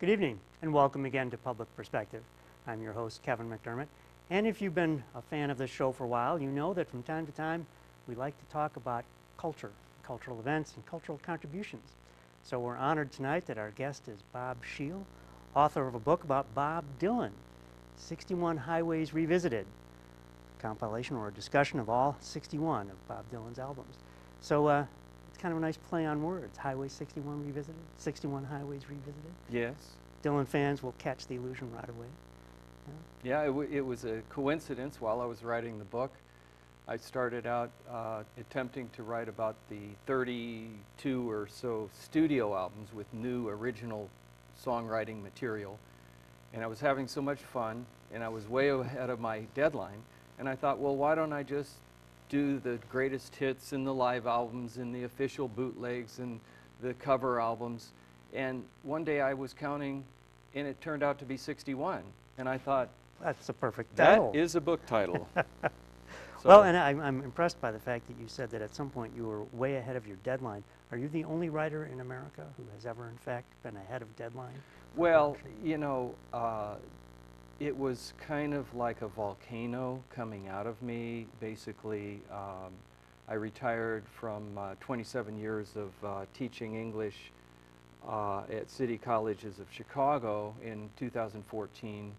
Good evening and welcome again to Public Perspective. I'm your host, Kevin McDermott, and if you've been a fan of this show for a while, you know that from time to time we like to talk about culture, cultural events, and cultural contributions. So we're honored tonight that our guest is Bob Shiel, author of a book about Bob Dylan, 61 Highways Revisited, a compilation or a discussion of all 61 of Bob Dylan's albums. So it's kind of a nice play on words, Highway 61 Revisited, 61 Highways Revisited. Yes. Dylan fans will catch the illusion right away. Yeah, it was a coincidence. While I was writing the book, I started out attempting to write about the 32 or so studio albums with new original songwriting material. And I was having so much fun, and I was way ahead of my deadline. And I thought, well, why don't I just do the greatest hits and the live albums and the official bootlegs and the cover albums. And one day I was counting, and it turned out to be 61. And I thought, that's a perfect title. That is a book title. So, well, and I'm impressed by the fact that you said that at some point you were way ahead of your deadline. Are you the only writer in America who has ever, in fact, been ahead of deadline? Well, you know, it was kind of like a volcano coming out of me. Basically, I retired from 27 years of teaching English at City Colleges of Chicago in 2014.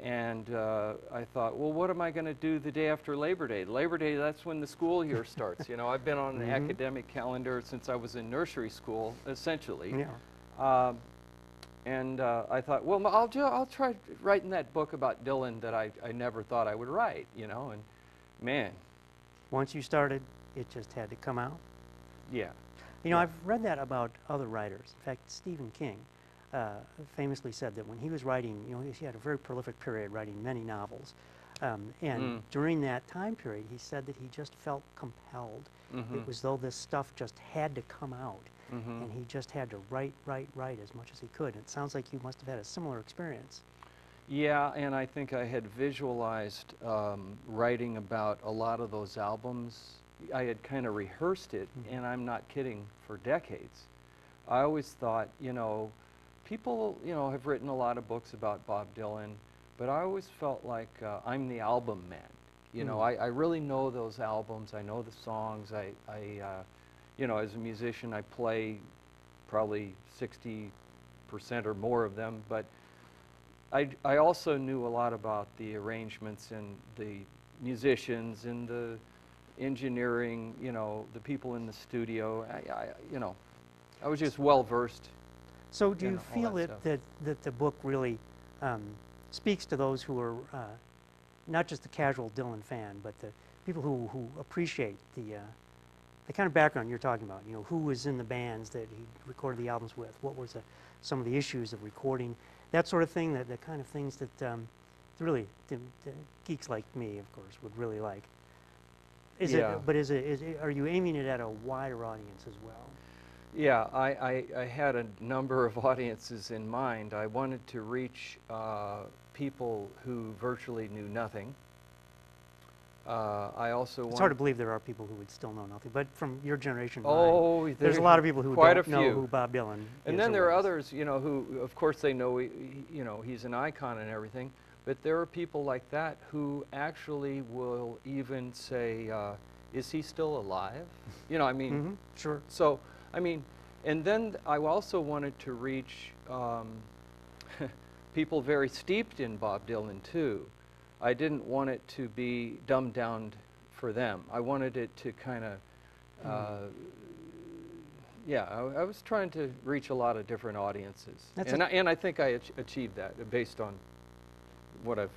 And I thought, well, what am I going to do the day after Labor Day? Labor Day, that's when the school year starts. You know, I've been on an academic calendar since I was in nursery school, essentially. Yeah. And I thought, well, I'll try writing that book about Dylan that I never thought I would write, you know, and man. Once you started, it just had to come out? Yeah. You know, I've read that about other writers. In fact, Stephen King famously said that when he was writing, you know, he had a very prolific period writing many novels. And during that time period, he said that he just felt compelled. It was though this stuff just had to come out. And he just had to write as much as he could. And it sounds like you must have had a similar experience. Yeah, and I think I had visualized writing about a lot of those albums. I had kind of rehearsed it, and I'm not kidding, for decades. I always thought, you know, people, you know, have written a lot of books about Bob Dylan, but I always felt like I'm the album man. You know, I really know those albums. I know the songs. You know, as a musician, I play probably 60% or more of them, but I also knew a lot about the arrangements and the musicians and the engineering, you know, the people in the studio. You know, I was just well versed. So do you feel that the book really speaks to those who are not just the casual Dylan fan, but the people who appreciate the kind of background you're talking about? You know, who was in the bands that he recorded the albums with? What was some of the issues of recording? That sort of thing, the kind of things that really the geeks like me, of course, would really like. Are you aiming it at a wider audience as well? Yeah, I had a number of audiences in mind. I wanted to reach people who virtually knew nothing. I also It's hard to believe there are people who would still know nothing, but from your generation, there's a lot of people who don't know who Bob Dylan is. And then there are others, you know, who, of course, they know, you know, he's an icon and everything, but there are people like that who actually will even say, is he still alive? You know, I mean, sure. So, I mean, and then I also wanted to reach people very steeped in Bob Dylan, too. I didn't want it to be dumbed down for them. I wanted it to kind of, yeah, I was trying to reach a lot of different audiences. And I think I achieved that based on what I've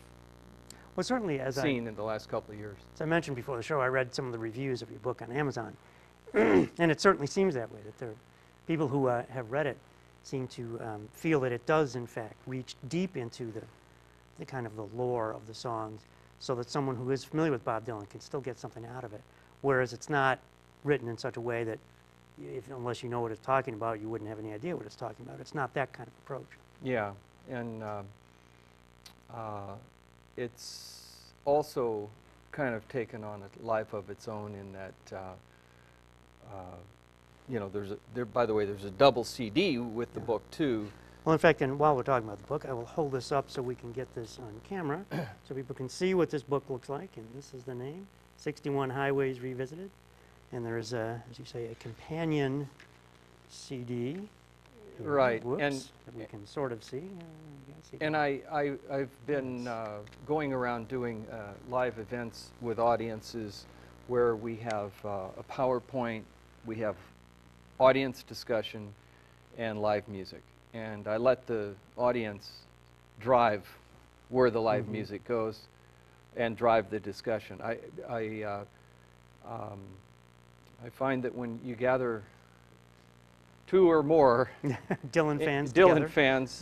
certainly seen in the last couple of years. As I mentioned before the show, I read some of the reviews of your book on Amazon. And it certainly seems that way, that there are people who have read it seem to feel that it does, in fact, reach deep into the kind of the lore of the songs, so that someone who is familiar with Bob Dylan can still get something out of it. Whereas it's not written in such a way that, unless you know what it's talking about, you wouldn't have any idea what it's talking about. It's not that kind of approach. Yeah, and it's also kind of taken on a life of its own in that you know, by the way, there's a double CD with the book too, Well, in fact, and while we're talking about the book, I will hold this up so we can get this on camera so people can see what this book looks like. And this is the name, 61 Highways Revisited. And there is, as you say, a companion CD. Here. Right. Whoops, And that we can sort of see. And I've been going around doing live events with audiences where we have a PowerPoint, we have audience discussion, and live music. And I let the audience drive where the live music goes and drive the discussion. I find that when you gather two or more Dylan fans,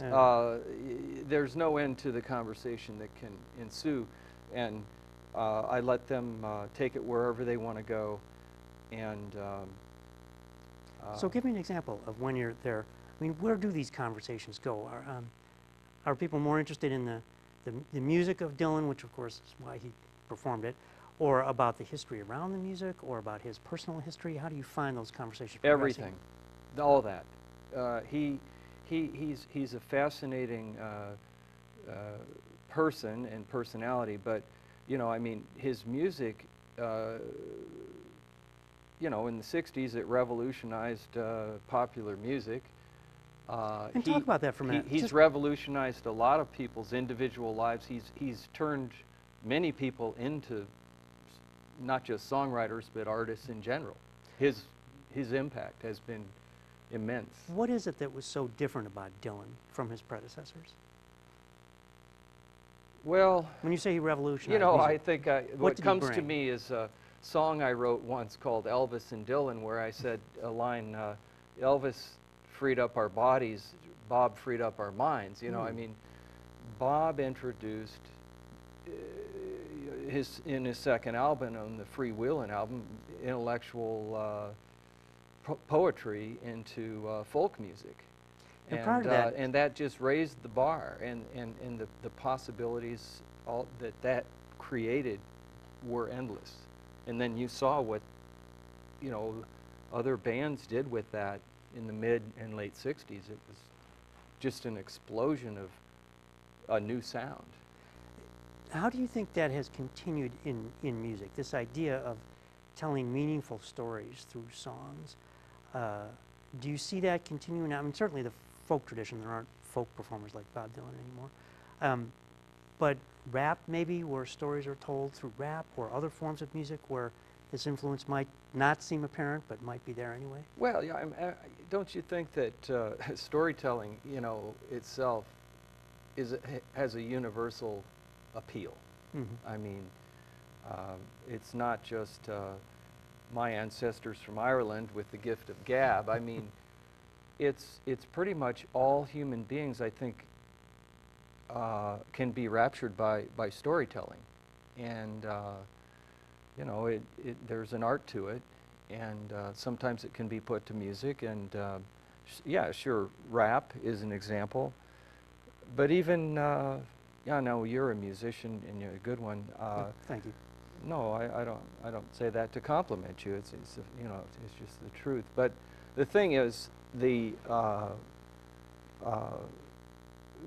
there's no end to the conversation that can ensue, and I let them take it wherever they want to go. And so give me an example of when you're there. I mean, where do these conversations go? Are people more interested in the music of Dylan, which of course is why he performed it, or about the history around the music, or about his personal history? How do you find those conversations progressing? Everything. All that. He's a fascinating person and personality, but you know, I mean, his music, you know, in the 60s it revolutionized popular music. And talk about that for a minute. He's revolutionized a lot of people's individual lives. He's turned many people into not just songwriters, but artists in general. His impact has been immense. What is it that was so different about Dylan from his predecessors? Well, when you say he revolutionized, you know, music, I think what comes to me is a song I wrote once called Elvis and Dylan, where I said a line, Elvis freed up our bodies, Bob freed up our minds. You know, I mean, Bob introduced in his second album, on the Free Willin' album, intellectual poetry into folk music. And prior to that, and that just raised the bar, and the possibilities that created were endless. And then you saw what, you know, other bands did with that in the mid and late 60s. It was just an explosion of a new sound. How do you think that has continued in music, this idea of telling meaningful stories through songs? Do you see that continuing? I mean, certainly the folk tradition, there aren't folk performers like Bob Dylan anymore. But rap, maybe, where stories are told through rap, or other forms of music where this influence might not seem apparent, but might be there anyway? Well, yeah, don't you think that storytelling, you know, itself has a universal appeal? I mean, it's not just my ancestors from Ireland with the gift of gab. I mean, it's pretty much all human beings, I think, can be raptured by storytelling. And you know, there's an art to it, and sometimes it can be put to music. And yeah, sure, rap is an example, but even yeah, no, you're a musician and you're a good one. Thank you. No, I don't say that to compliment you. It's you know, it's just the truth. But the thing is, the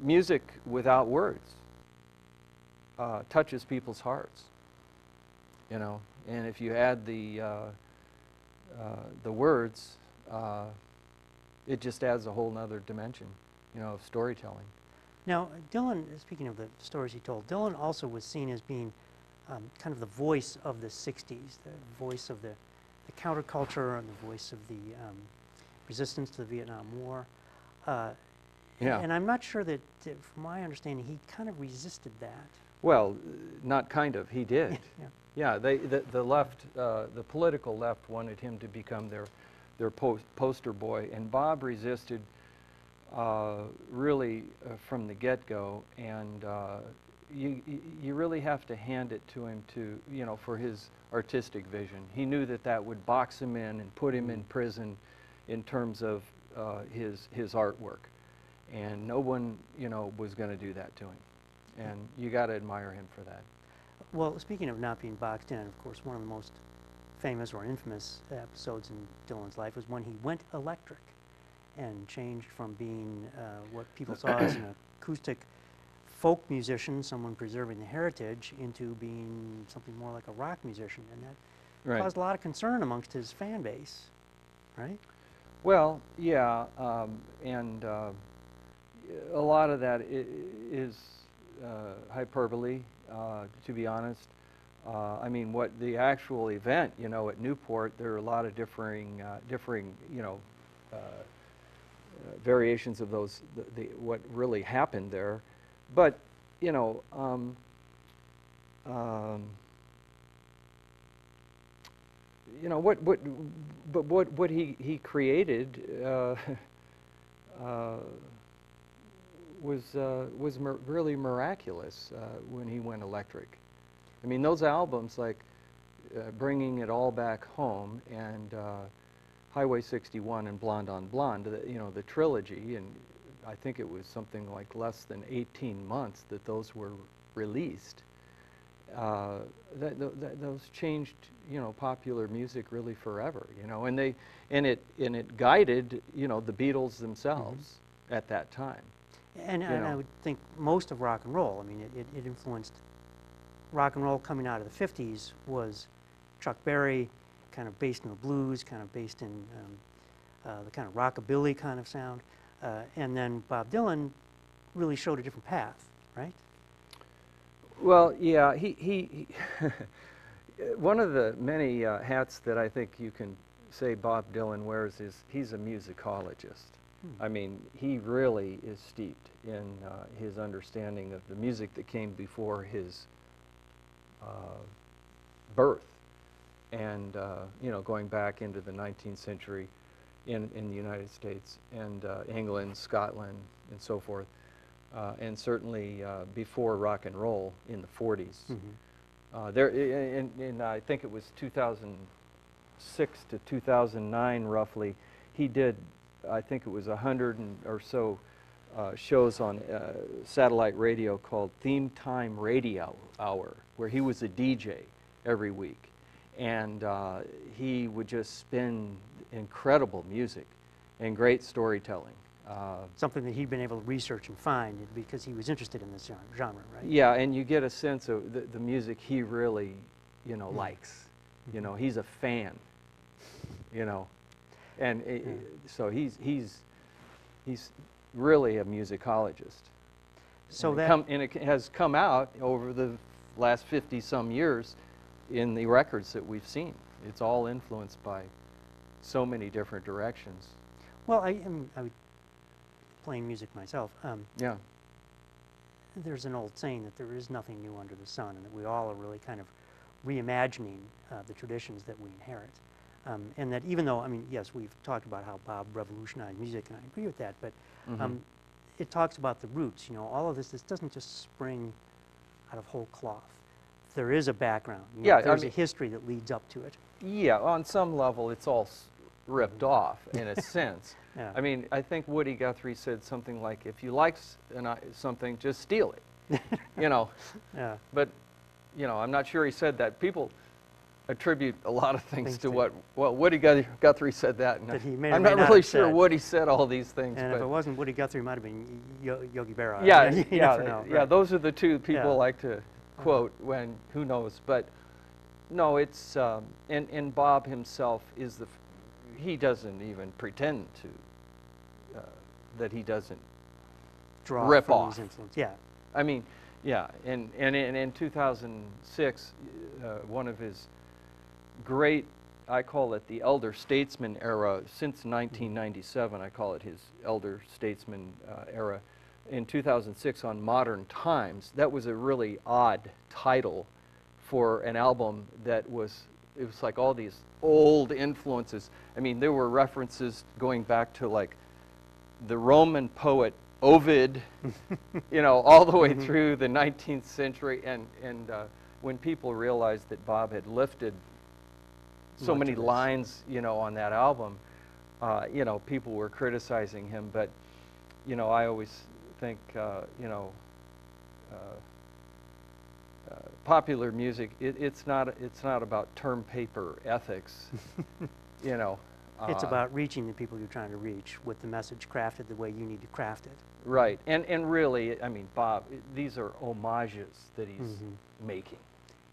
music without words touches people's hearts. You know, and if you add the words, it just adds a whole nother dimension, you know, of storytelling. Now, Dylan, speaking of the stories he told, Dylan also was seen as being kind of the voice of the 60s, the voice of the counterculture and the voice of the resistance to the Vietnam War. Yeah. And I'm not sure that, from my understanding, he kind of resisted that. Well, not kind of, he did. Yeah. Yeah, the left, the political left wanted him to become their poster boy, and Bob resisted really from the get-go, and you really have to hand it to him to, you know, for his artistic vision. He knew that would box him in and put him in prison in terms of his artwork, and no one, you know, was going to do that to him, and you got to admire him for that. Well, speaking of not being boxed in, of course, one of the most famous or infamous episodes in Dylan's life was when he went electric. and changed from being what people saw as an acoustic folk musician, someone preserving the heritage, into being something more like a rock musician, and that caused a lot of concern amongst his fan base, right? Well, yeah, and a lot of that is hyperbole, to be honest. I mean, what the actual event, you know, at Newport, there are a lot of differing, you know, variations of those, what really happened there. But, you know, you know, what he created was really miraculous when he went electric. I mean, those albums like Bringing It All Back Home and Highway 61 and Blonde on Blonde, you know, the trilogy, and I think it was something like less than 18 months that those were released. Those changed, you know, popular music really forever, you know, and it guided, you know, the Beatles themselves at that time. And I would think most of rock and roll, I mean, it influenced rock and roll coming out of the 50s was Chuck Berry, kind of based in the blues, kind of based in the kind of rockabilly kind of sound. And then Bob Dylan really showed a different path, right? Well, yeah, he one of the many hats that I think you can say Bob Dylan wears is he's a musicologist. I mean, he really is steeped in his understanding of the music that came before his birth, and you know, going back into the 19th century in the United States and England, Scotland, and so forth, and certainly before rock and roll in the 40s. There, in I think it was 2006 to 2009, roughly, he did, I think it was 100 or so shows on satellite radio called Theme Time Radio Hour, where he was a DJ every week. And he would just spin incredible music and great storytelling. Something that he'd been able to research and find because he was interested in this genre, right? Yeah, and you get a sense of the music he really, you know, likes. You know, he's a fan, you know. And so he's really a musicologist. So and it has come out over the last 50-some years in the records that we've seen. It's all influenced by so many different directions. Well, I was playing music myself. Yeah. There's an old saying that there is nothing new under the sun, and that we all are really kind of reimagining the traditions that we inherit. And that even though, I mean, yes, we've talked about how Bob revolutionized music, and I agree with that, but it talks about the roots. You know, all of this doesn't just spring out of whole cloth. There is a background. You know, Yeah, there's a history that leads up to it. Yeah, on some level, it's all ripped off in a sense. Yeah. I mean, I think Woody Guthrie said something like, if you like something, just steal it, you know. Yeah. But, you know, I'm not sure he said that. People attribute a lot of things to what Woody Guthrie said that. And That he may or I'm may not not really have sure said. Woody said all these things. And but if it wasn't Woody Guthrie, it might have been Yogi Berra. yeah, You yeah, never know, yeah. right? Those are the two people Yeah. like to quote when, who knows. But no, it's, and Bob himself is he doesn't even pretend to, that he doesn't Draw rip from off. these influences. Yeah. I mean, yeah, and in 2006, one of his great, I call it the elder statesman era, since 1997, I call it his elder statesman era. In 2006 on Modern Times, that was a really odd title for an album that was, it was like all these old influences. I mean, there were references going back to like the Roman poet Ovid, you know, all the way through the 19th century. And when people realized that Bob had lifted so many lines, you know, on that album, you know, people were criticizing him. But, you know, I always think, you know, popular music, it's not about term paper ethics. You know, It's about reaching the people you're trying to reach with the message crafted the way you need to craft it. Right, and really, I mean, Bob, these are homages that he's making.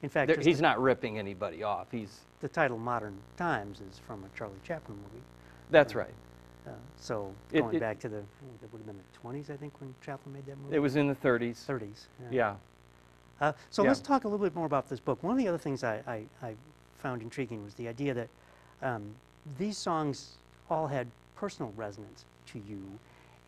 In fact, He's not ripping anybody off. The title Modern Times is from a Charlie Chaplin movie. That's right. So going back to that would have been the 20s, I think, when Chaplin made that movie? It was in the 30s. 30s, yeah. So let's talk a little bit more about this book. One of the other things I found intriguing was the idea that these songs all had personal resonance to you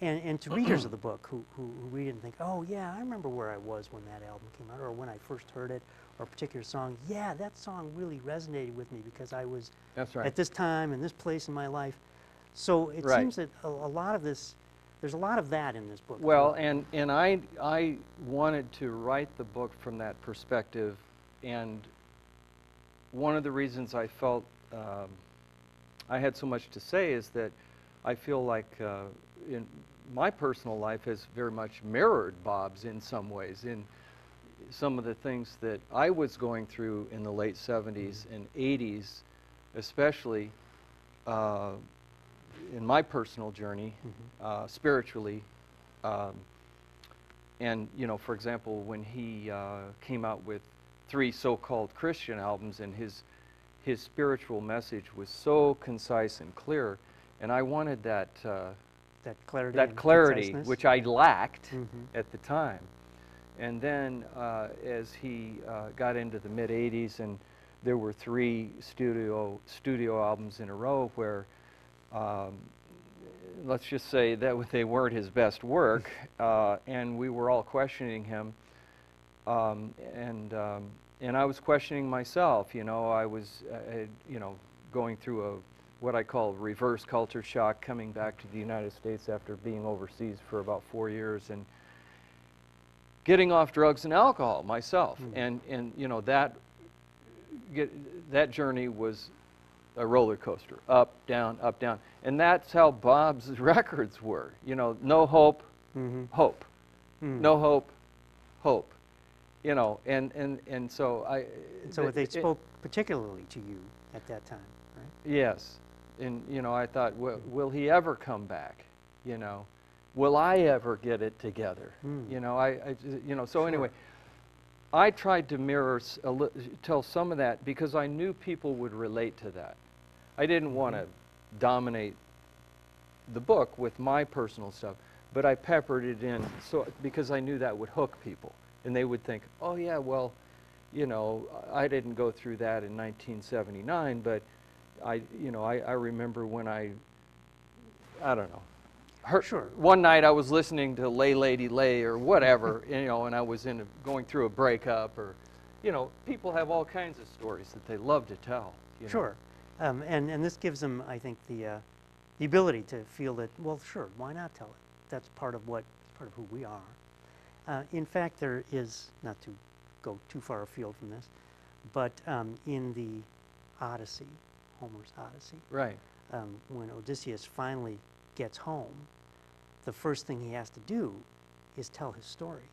and to readers of the book who read it and think, oh yeah, I remember where I was when that album came out, or when I first heard it, or a particular song. Yeah, that song really resonated with me because I was at this time and this place in my life. So it seems that a lot of this, there's a lot of that in this book. Well, and I wanted to write the book from that perspective, and one of the reasons I felt I had so much to say is that I feel like in my personal life has very much mirrored Bob's in some ways, in some of the things that I was going through in the late 70s and 80s, especially in my personal journey, spiritually. And, you know, for example, when he came out with 3 so-called Christian albums, and his spiritual message was so concise and clear, and I wanted that clarity which I lacked at the time. And then as he got into the mid-'80s, and there were 3 studio albums in a row where let's just say that they weren't his best work, and we were all questioning him, and I was questioning myself. You know, I was you know, going through what I call reverse culture shock, coming back to the United States after being overseas for about 4 years, and getting off drugs and alcohol myself. And you know, that journey was a roller coaster, up, down, and that's how Bob's records were. You know, no hope, hope, no hope, hope. You know, and so I. So they spoke particularly to you at that time, right? Yes, and you know, I thought, will he ever come back? You know, will I ever get it together? You know, you know. So anyway, I tried to tell some of that because I knew people would relate to that. I didn't want to dominate the book with my personal stuff, but I peppered it in because I knew that would hook people, and they would think, oh yeah, well, you know, I didn't go through that in 1979, but I remember when I don't know. One night I was listening to Lay Lady Lay or whatever, you know, and I was going through a breakup, or, you know, people have all kinds of stories that they love to tell. You know? And this gives them, I think, the ability to feel that, well, sure, why not tell it? That's part of who we are. In fact, there is, not to go too far afield from this, but in the Odyssey, Homer's Odyssey, when Odysseus finally gets home, the first thing he has to do is tell his story,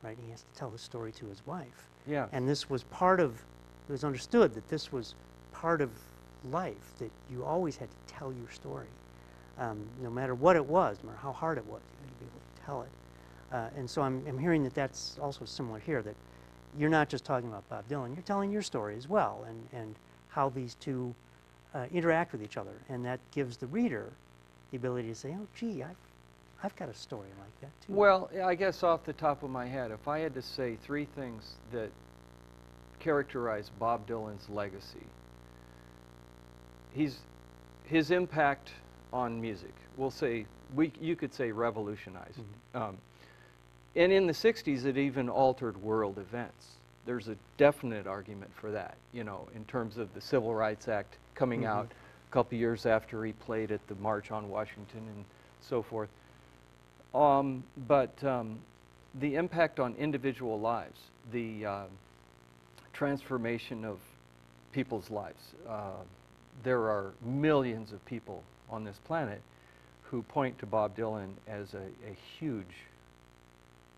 right? He has to tell his story to his wife. Yeah. And this was it was understood that this was part of life, that you always had to tell your story. No matter what it was, no matter how hard it was, you had to be able to tell it. And so I'm hearing that that's also similar here, that you're not just talking about Bob Dylan, you're telling your story as well, and how these two interact with each other. And that gives the reader the ability to say, oh, gee, I've got a story like that too. Well, I guess off the top of my head, if I had to say 3 things that characterize Bob Dylan's legacy, his impact on music, you could say revolutionized. And in the 60s, it even altered world events. There's a definite argument for that, you know, in terms of the Civil Rights Act coming out a couple years after he played at the March on Washington and so forth. But the impact on individual lives, the transformation of people's lives. There are millions of people on this planet who point to Bob Dylan as a huge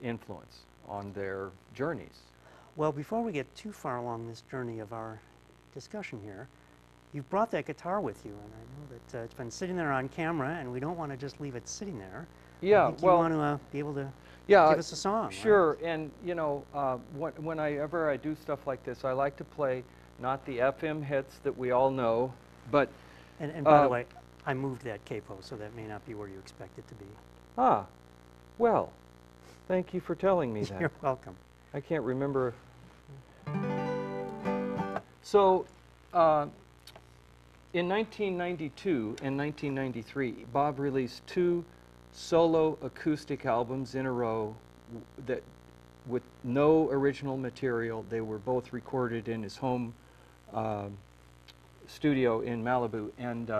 influence on their journeys. Well, before we get too far along this journey of our discussion here, you've brought that guitar with you, and I know that it's been sitting there on camera, and we don't want to just leave it sitting there. Yeah, I think well, you want to be able to yeah, give us a song. sure. And you know, whenever I do stuff like this, I like to play not the FM hits that we all know, but And by the way, I moved that capo, so that may not be where you expect it to be. ah, well, thank you for telling me that. You're welcome. I can't remember. So, in 1992 and 1993, Bob released 2 solo acoustic albums in a row that, with no original material. They were both recorded in his home studio in Malibu, and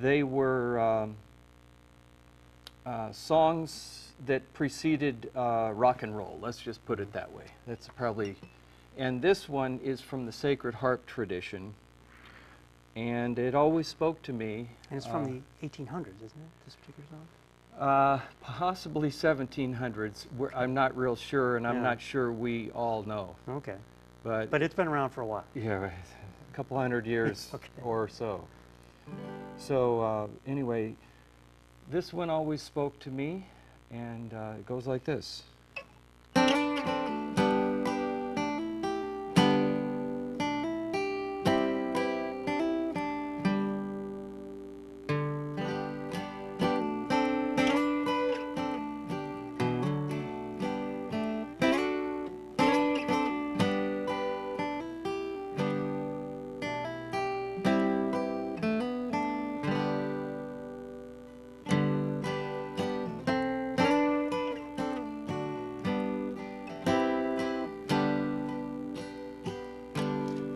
they were songs that preceded rock and roll. Let's just put it that way. That's probably, and this one is from the Sacred Harp tradition, and it always spoke to me. And it's from the 1800s, isn't it, this particular song? Possibly 1700s. I'm not real sure, and I'm Yeah. not sure we all know. Okay. But But it's been around for a while. yeah, a couple hundred years Okay. or so. So anyway, this one always spoke to me, and it goes like this.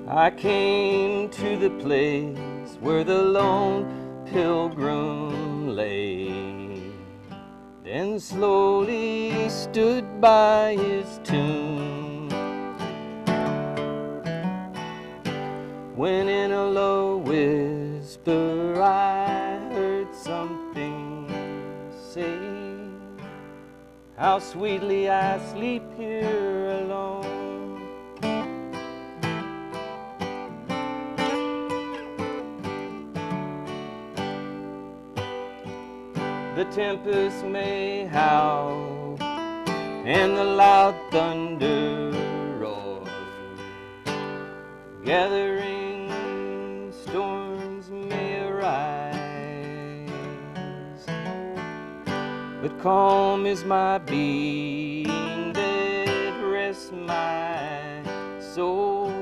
I came to the place where the lone pilgrim lay, then slowly stood by his tomb, when in a low whisper I heard something say, how sweetly I sleep here alone. The tempest may howl and the loud thunder roar, gathering storms may arise, but calm is my being that rests my soul.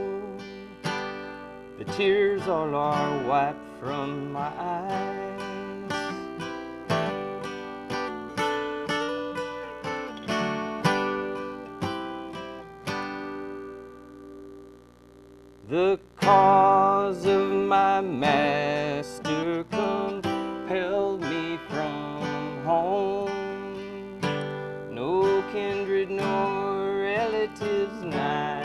The tears all are wiped from my eyes. The cause of my master compelled me from home, no kindred nor relatives nigh.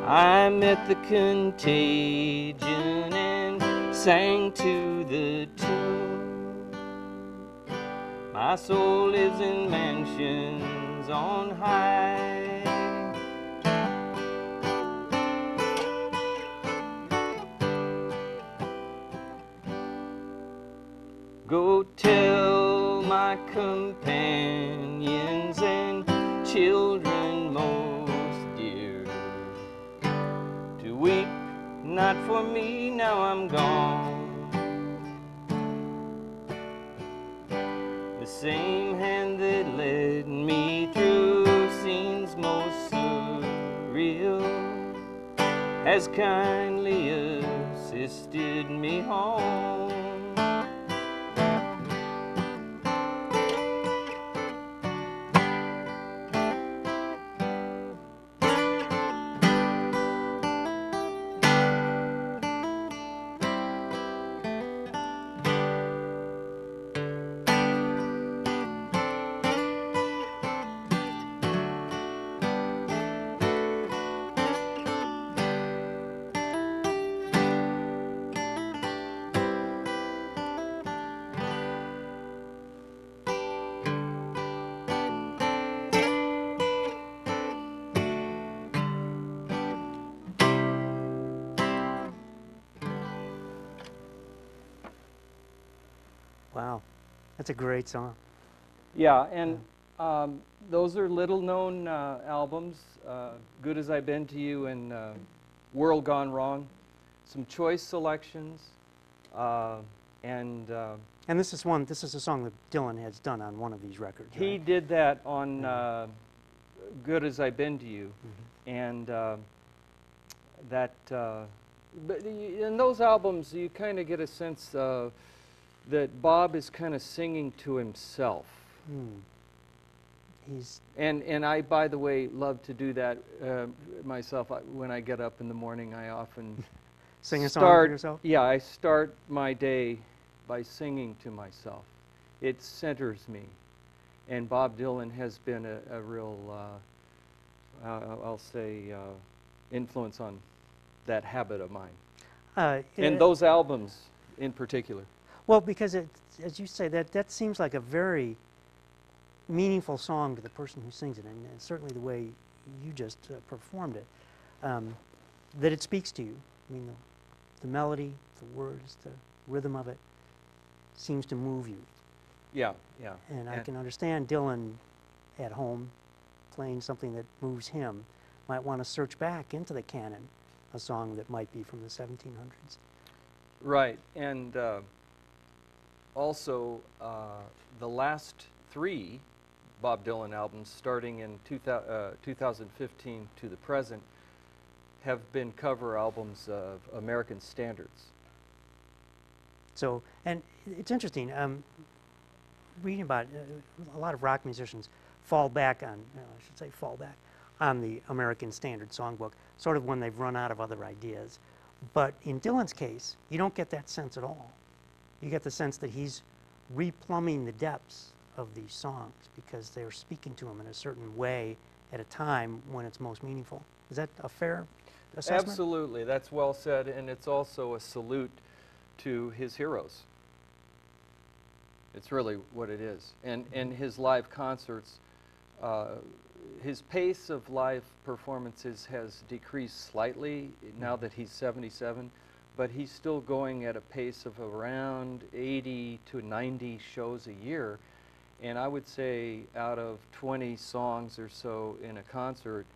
I met the contagion and sang to the tune. My soul lives in mansions on high. Go tell my companions and children most dear to weep not for me, now I'm gone. The same hand that led me through scenes most surreal has kindly assisted me home. Wow, that's a great song. Yeah, and those are little-known albums, Good As I've Been to You and World Gone Wrong. Some choice selections, and And this is a song that Dylan has done on one of these records, he right? did that on Good As I've Been to You, and that, in those albums, you kind of get a sense that Bob is kind of singing to himself. He's And I, by the way, love to do that myself. When I get up in the morning, I often sing a song for yourself? Yeah, I start my day by singing to myself. It centers me. And Bob Dylan has been a real, I'll say, influence on that habit of mine. And those albums in particular. Well, because as you say, that seems like a very meaningful song to the person who sings it, and certainly the way you just performed it, that it speaks to you. I mean, the melody, the words, the rhythm of it seems to move you. Yeah, yeah. And I can understand Dylan at home playing something that moves him might want to search back into the canon, a song that might be from the 1700s. Right, and also the last 3 Bob Dylan albums, starting in 2015 to the present, have been cover albums of American standards. So, and it's interesting, reading about a lot of rock musicians fall back on, I should say fall back, on the American Standard Songbook, sort of when they've run out of other ideas. But in Dylan's case, you don't get that sense at all. You get the sense that he's replumbing the depths of these songs because they're speaking to him in a certain way at a time when it's most meaningful. Is that a fair assessment? Absolutely, that's well said, and it's also a salute to his heroes. It's really what it is. And his live concerts, his pace of live performances has decreased slightly now that he's 77, but he's still going at a pace of around 80 to 90 shows a year. And I would say out of 20 songs or so in a concert,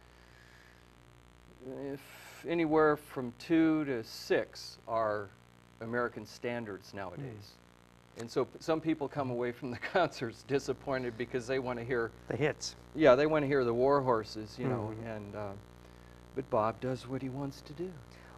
if anywhere from 2 to 6 are American standards nowadays. And so some people come away from the concerts disappointed because they want to hear the hits. Yeah, they want to hear the war horses, you know, and but Bob does what he wants to do.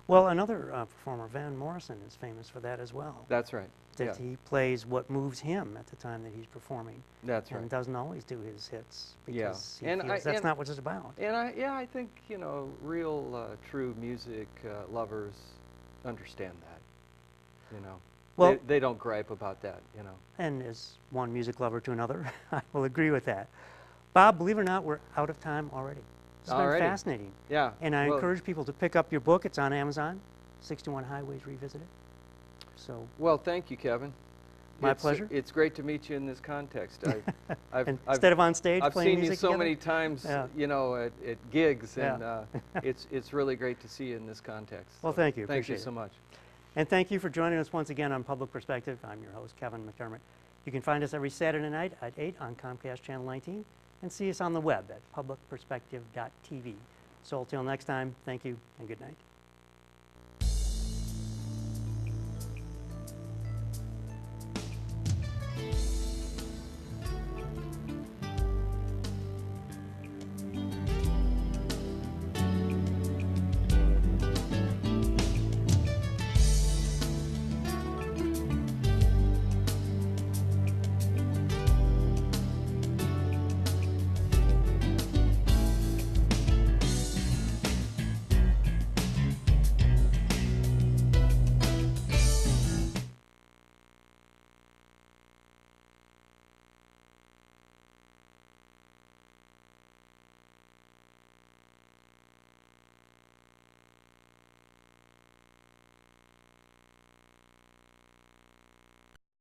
Well, another performer, Van Morrison, is famous for that as well. That's right. That he plays what moves him at the time that he's performing. That's right. And doesn't always do his hits because he and feels that's not what it's about. And I think, you know, real true music lovers understand that, you know. Well, they don't gripe about that, you know. And as one music lover to another, I will agree with that. Bob, believe it or not, we're out of time already. It's been fascinating. Yeah. And I encourage people to pick up your book. It's on Amazon, 61 Highways Revisited. So. Well, thank you, Kevin. My pleasure. It's great to meet you in this context. Instead of on stage I've playing seen music you so together? many times, you know, at gigs, and it's really great to see you in this context. Well, thank you. Thank you so much. And thank you for joining us once again on Public Perspective. I'm your host, Kevin McDermott. You can find us every Saturday night at 8 on Comcast Channel 19 and see us on the web at publicperspective.tv. So until next time, thank you and good night.